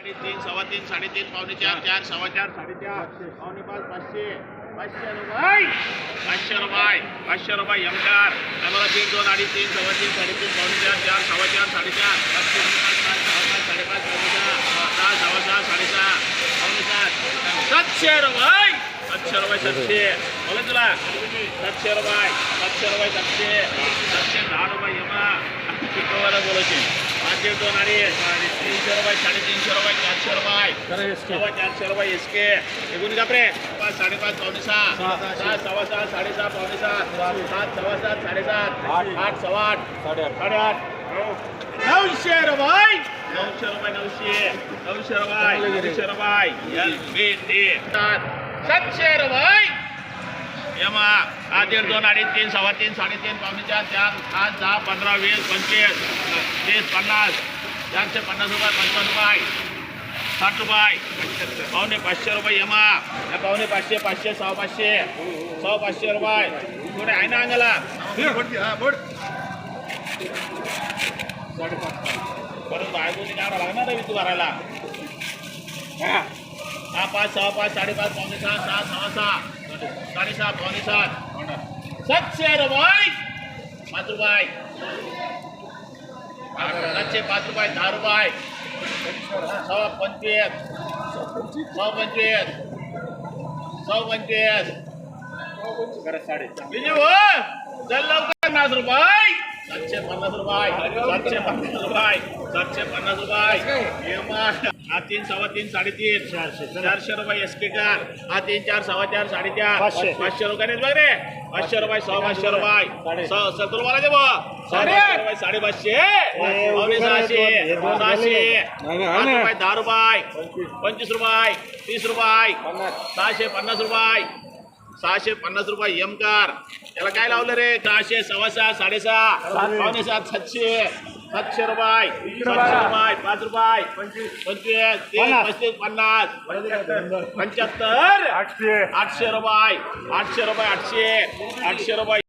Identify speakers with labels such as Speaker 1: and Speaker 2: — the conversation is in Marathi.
Speaker 1: तीन सव्वा तीन साडेतीन पावणे चार चार सव्वा चार साडेचार पावणे पाच पाचशे पाचशे रुपये पाचशे रुपये यमकार आम्हाला तीन दोन अडीच तीन सव्वा तीन साडेतीन पावणे चार चार सव्वा चार साडेचार पाचशे साडेपाच पावणे सहा सव्वा सहा साडेसहा पावणे सात सातशे रुपये सातशे बोला तुला सातशे रुपये सातशे 10 रुपये यमा बोलायचे पाचशे दोन अडीच 300 रुपये 350 रुपये 400 रुपये 400 रुपये इसके निघून का प्रे 5 5.5 पावणे 6 7 सव्वा 6 साडेसहा पावणे 7 7 सव्वा 7 साडेसात 8 सव्वा 8 साडेआठ 900 रुपये 900 रुपये 700 रुपये यमा आज 1.5 2 अडीच 3 सव्वा 3 साडेतीन पावणे 4 4 5 10 15 20 25 30 50 450 रुपये 55 रुपये 60 रुपये पावणे 500 रुपये यमा पावणे 500 500 सव्वा 500 रुपये थोडे आहे ना अंगाला परत बायकोनी काढा लागणार आहे तू भरायला हा 5 सव्वा 5 साडेपाच पावणे 6 6 सव्वा 6 साडेसहा पावणे 7 700 रुपये 5 रुपये 705 रुपये 10 रुपये सव्वा 25 सव्वा 25 करा साडे चल लवकर 50 रुपये 750 रुपये 750 रुपये हा 3 सव्वा 3 साडेतीन 400 रुपये एसके कार हा 3 4 सव्वा 4 साडेचार 500 रुपये बघ रे 500 रुपये 500 रुपये 70 रुपये दे रुपये 550 पावणे 600 रुपये 10 रुपये 25 रुपये 30 रुपये 650 रुपये 650 रुपये यमकार याला काय लावलं रे 600 सव्वा 6 साडेसहा पावणे 7 700 रुपये 5 रुपये 25 30 35 50 75 800 रुपये 800 रुपये